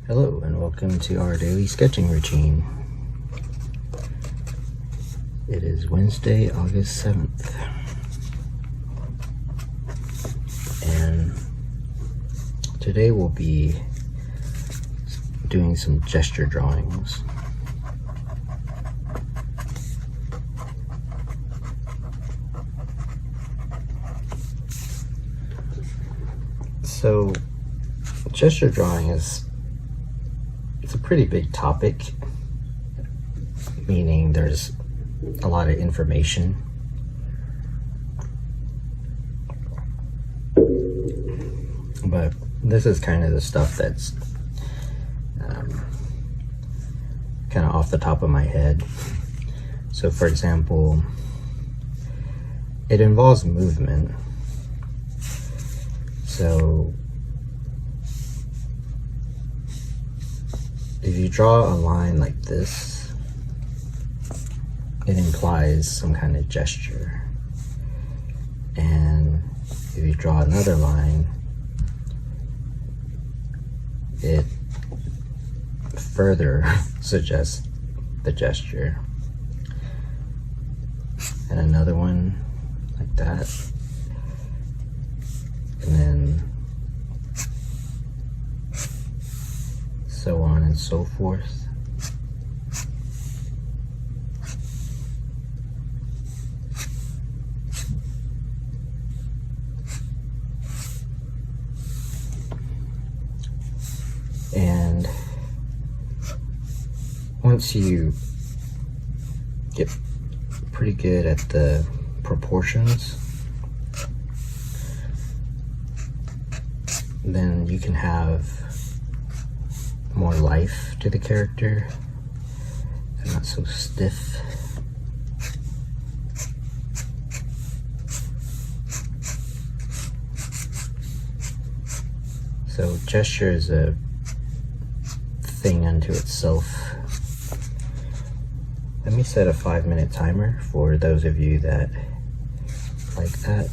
Hello and welcome to our daily sketching routine. It is Wednesday, August 7th. And today we'll be doing some gesture drawings. So gesture drawing it's a pretty big topic, meaning there's a lot of information. But this is kind of the stuff that's kind of off the top of my head. So for example, it involves movement. So if you draw a line like this, it implies some kind of gesture. And if you draw another line, it further suggests the gesture. And another one like that. And then so on and so forth. And once you get pretty good at the proportions, then you can have more life to the character and not so stiff. So gesture is a thing unto itself. Let me set a 5-minute timer for those of you that like that.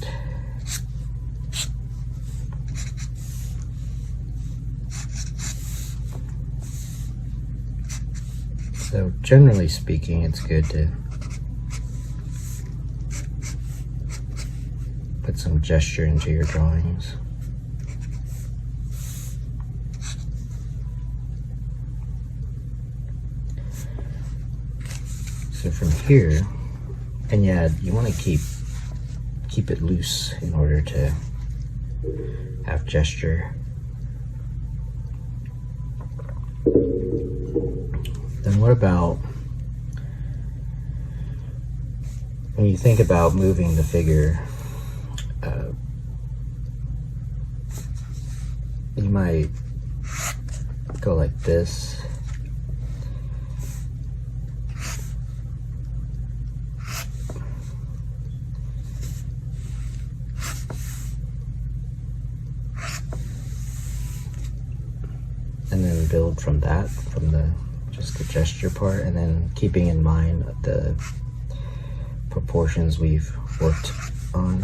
So generally speaking, it's good to put some gesture into your drawings. So from here, and yeah, you want to keep it loose in order to have gesture. Then what about when you think about moving the figure, you might go like this. And then build from that, from just the gesture part, and then keeping in mind the proportions we've worked on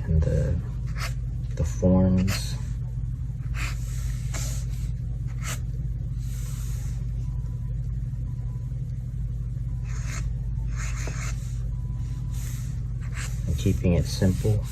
and the forms. And keeping it simple.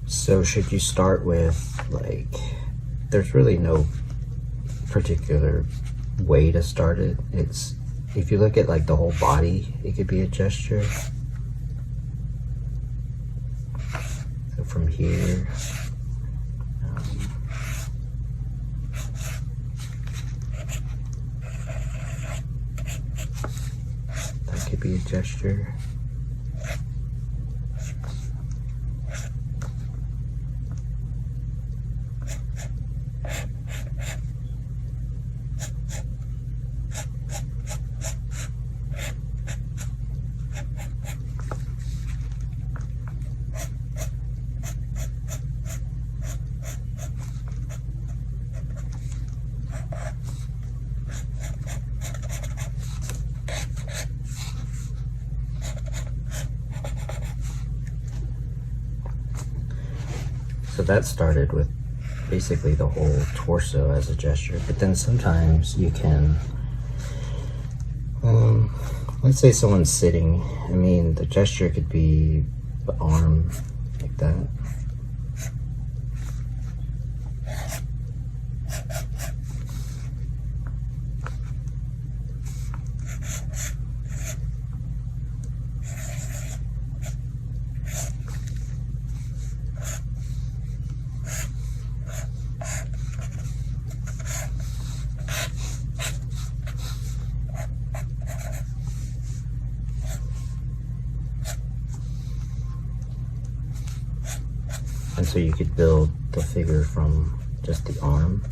So should you start with, like, there's really no particular way to start it. It's, if you look at like the whole body, it could be a gesture. So from here, that could be a gesture. So that started with basically the whole torso as a gesture, but then sometimes you can, let's say someone's sitting, I mean, the gesture could be the arm, like that. And so you could build the figure from just the arm.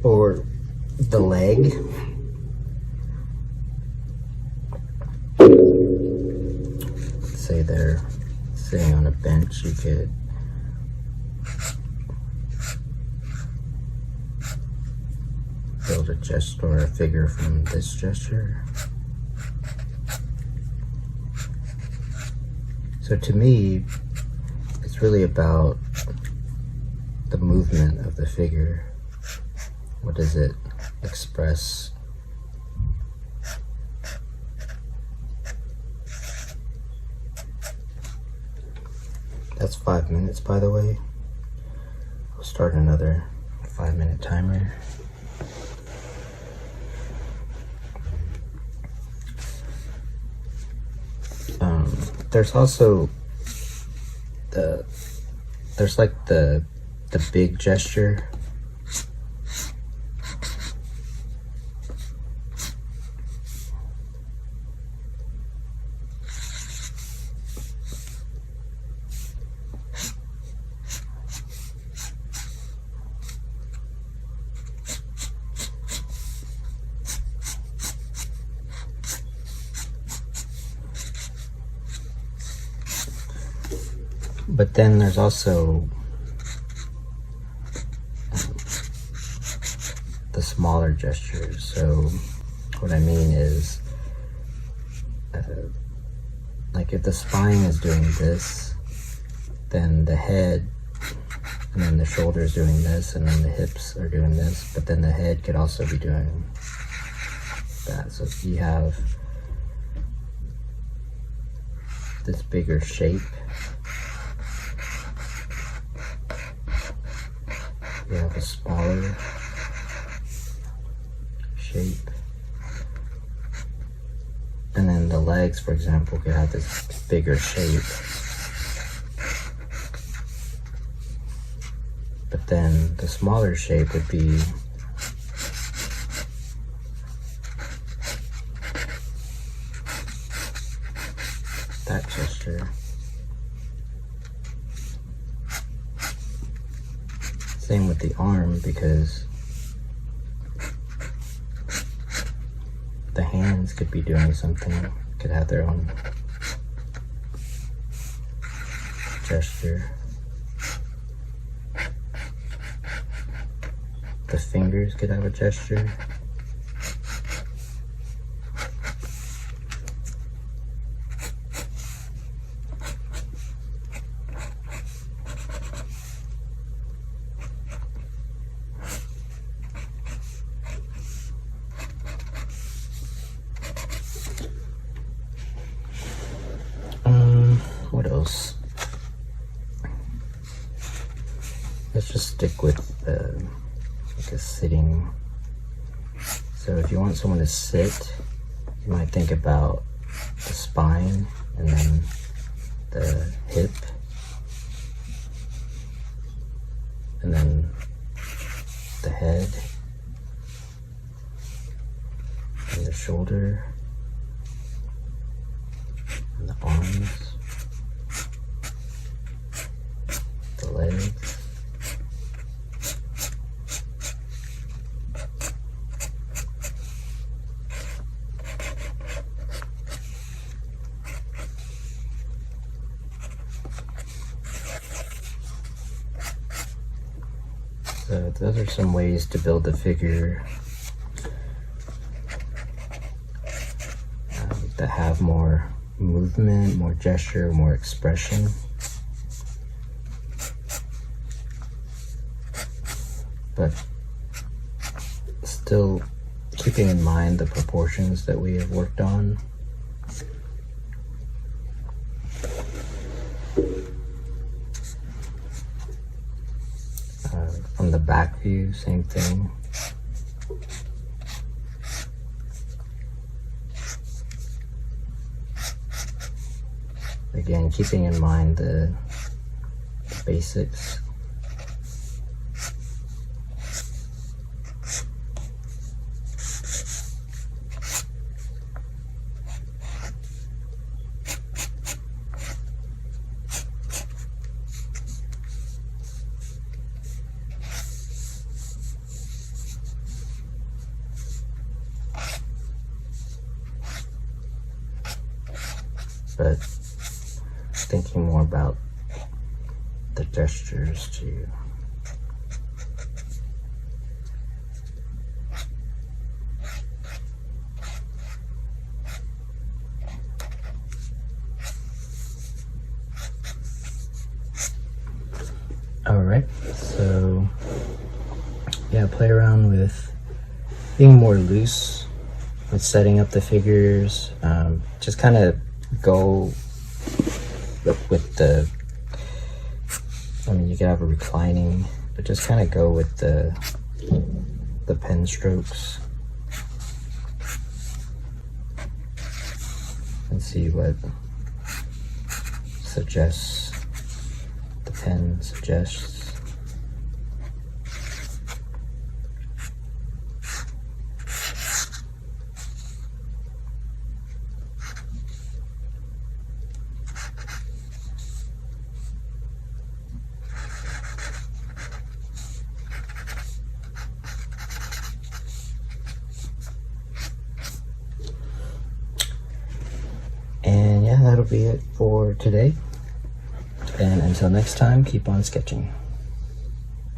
Or the leg. Say they're sitting on a bench, you could build a gesture or a figure from this gesture. So to me, it's really about the movement of the figure. What does it express? That's 5 minutes, by the way. We'll start another 5-minute timer. There's also there's like the big gesture. But then there's also the smaller gestures. So what I mean is, like if the spine is doing this, then the head and then the shoulders doing this, and then the hips are doing this, but then the head could also be doing that. So if you have this bigger shape, you have a smaller shape, and then the legs, for example, could have this bigger shape, but then the smaller shape would be that gesture. Same with the arm, because the hands could be doing something, could have their own gesture. The fingers could have a gesture. stick with like a sitting. So if you want someone to sit, you might think about the spine and then the hip and then the head and the shoulder and the arms, the legs. So those are some ways to build the figure that have more movement, more gesture, more expression. But still keeping in mind the proportions that we have worked on. From the back view, same thing. Again, keeping in mind the basics. But thinking more about the gestures too. All right, so yeah, play around with being more loose with setting up the figures. Just kind of go with the, I mean, you can have a reclining, but just kind of go with the pen strokes and see what suggests, the pen suggests. And yeah, that'll be it for today. And until next time, keep on sketching.